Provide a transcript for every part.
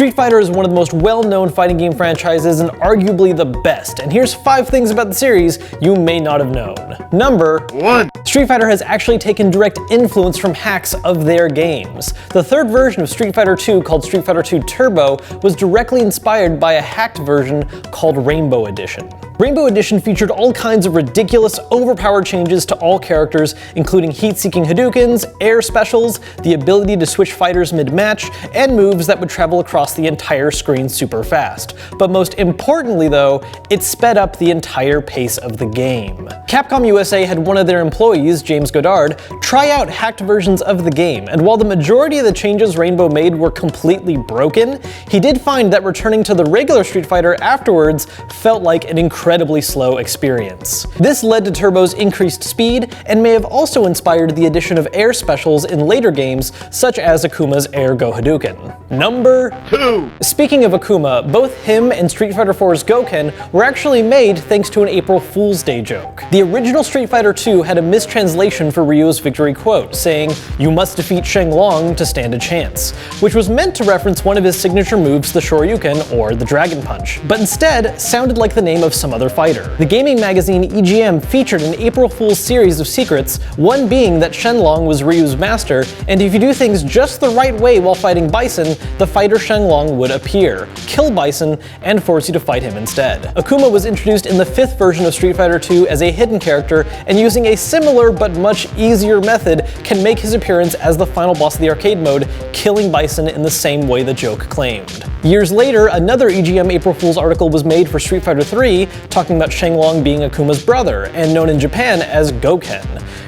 Street Fighter is one of the most well-known fighting game franchises and arguably the best, and here's 5 things about the series you may not have known. Number 1. Street Fighter has actually taken direct influence from hacks of their games. The third version of Street Fighter 2, called Street Fighter 2 Turbo, was directly inspired by a hacked version called Rainbow Edition. Rainbow Edition featured all kinds of ridiculous, overpowered changes to all characters, including heat-seeking Hadoukens, air specials, the ability to switch fighters mid-match, and moves that would travel across the entire screen super fast. But most importantly though, it sped up the entire pace of the game. Capcom USA had one of their employees, James Goddard, try out hacked versions of the game, and while the majority of the changes Rainbow made were completely broken, he did find that returning to the regular Street Fighter afterwards felt like an incredibly slow experience. This led to Turbo's increased speed and may have also inspired the addition of air specials in later games, such as Akuma's Air Go Hadouken. Number 2. Speaking of Akuma, both him and Street Fighter 4's Gouken were actually made thanks to an April Fool's Day joke. The original Street Fighter 2 had a mistranslation for Ryu's victory quote, saying, "You must defeat Shenlong to stand a chance," which was meant to reference one of his signature moves, the Shoryuken or the Dragon Punch, but instead sounded like the name of some other fighter. The gaming magazine EGM featured an April Fool's series of secrets, one being that Shenlong was Ryu's master, and if you do things just the right way while fighting Bison, the fighter Shenlong would appear, kill Bison, and force you to fight him instead. Akuma was introduced in the 5th version of Street Fighter 2 as a hidden character, and using a similar but much easier method can make his appearance as the final boss of the arcade mode, killing Bison in the same way the joke claimed. Years later, another EGM April Fool's article was made for Street Fighter 3, talking about Shenlong being Akuma's brother, and known in Japan as Gouken,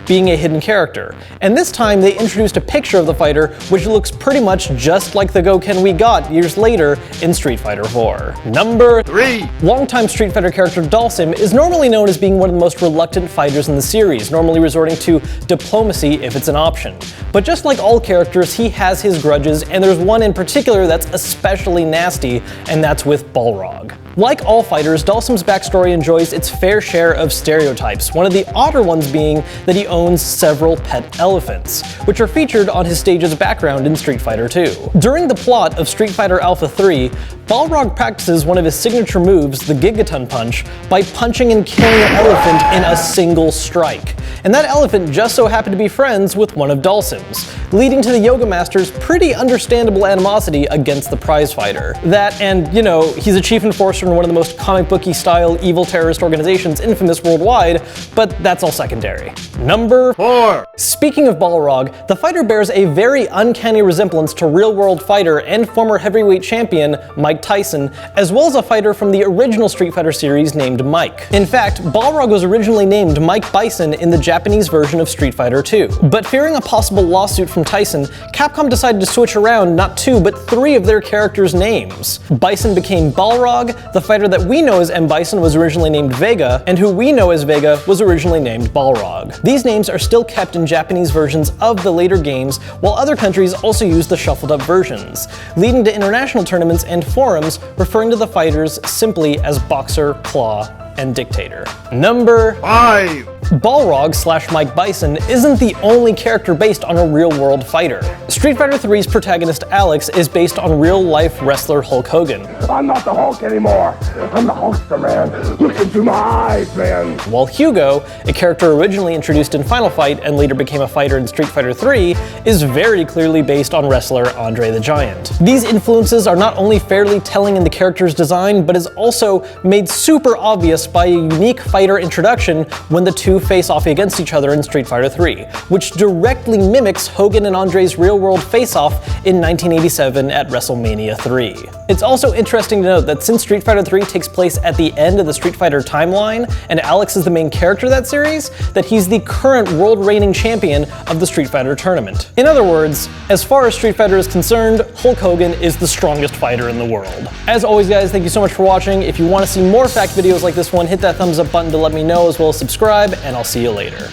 being a hidden character. And this time they introduced a picture of the fighter which looks pretty much just like the Gouken we got years later in Street Fighter 4. Number 3. Longtime Street Fighter character Dhalsim is normally known as being one of the most reluctant fighters in the series, normally resorting to diplomacy if it's an option. But just like all characters, he has his grudges, and there's one in particular that's especially nasty, and that's with Balrog. Like all fighters, Dhalsim's backstory enjoys its fair share of stereotypes, one of the odder ones being that he owns several pet elephants, which are featured on his stage's background in Street Fighter 2. During the plot of Street Fighter Alpha 3, Balrog practices one of his signature moves, the Gigaton Punch, by punching and killing an elephant in a single strike. And that elephant just so happened to be friends with one of Dhalsim's, leading to the Yoga Master's pretty understandable animosity against the prize fighter. That, and you know, he's a chief enforcer in one of the most comic booky style evil terrorist organizations infamous worldwide, but that's all secondary. Number 4. Speaking of Balrog, the fighter bears a very uncanny resemblance to real-world fighter and former heavyweight champion Mike Tyson, as well as a fighter from the original Street Fighter series named Mike. In fact, Balrog was originally named Mike Bison in the Japanese version of Street Fighter 2. But fearing a possible lawsuit from Tyson, Capcom decided to switch around not 2 but 3 of their characters' names. Bison became Balrog, the fighter that we know as M. Bison was originally named Vega, and who we know as Vega was originally named Balrog. These names are still kept in Japanese versions of the later games, while other countries also use the shuffled up versions, leading to international tournaments and forums referring to the fighters simply as Boxer, Claw, and Dictator. Number 5. Balrog / Mike Bison isn't the only character based on a real-world fighter. Street Fighter 3's protagonist Alex is based on real-life wrestler Hulk Hogan. I'm not the Hulk anymore. I'm the Hulkster, man. Look into my eyes, man. While Hugo, a character originally introduced in Final Fight and later became a fighter in Street Fighter 3, is very clearly based on wrestler Andre the Giant. These influences are not only fairly telling in the character's design, but is also made super obvious by a unique fighter introduction when the two face off against each other in Street Fighter 3, which directly mimics Hogan and Andre's real-world face-off in 1987 at WrestleMania 3. It's also interesting to note that since Street Fighter 3 takes place at the end of the Street Fighter timeline, and Alex is the main character of that series, that he's the current world reigning champion of the Street Fighter tournament. In other words, as far as Street Fighter is concerned, Hulk Hogan is the strongest fighter in the world. As always guys, thank you so much for watching. If you want to see more fact videos like this one, hit that thumbs up button to let me know, as well as subscribe, and I'll see you later.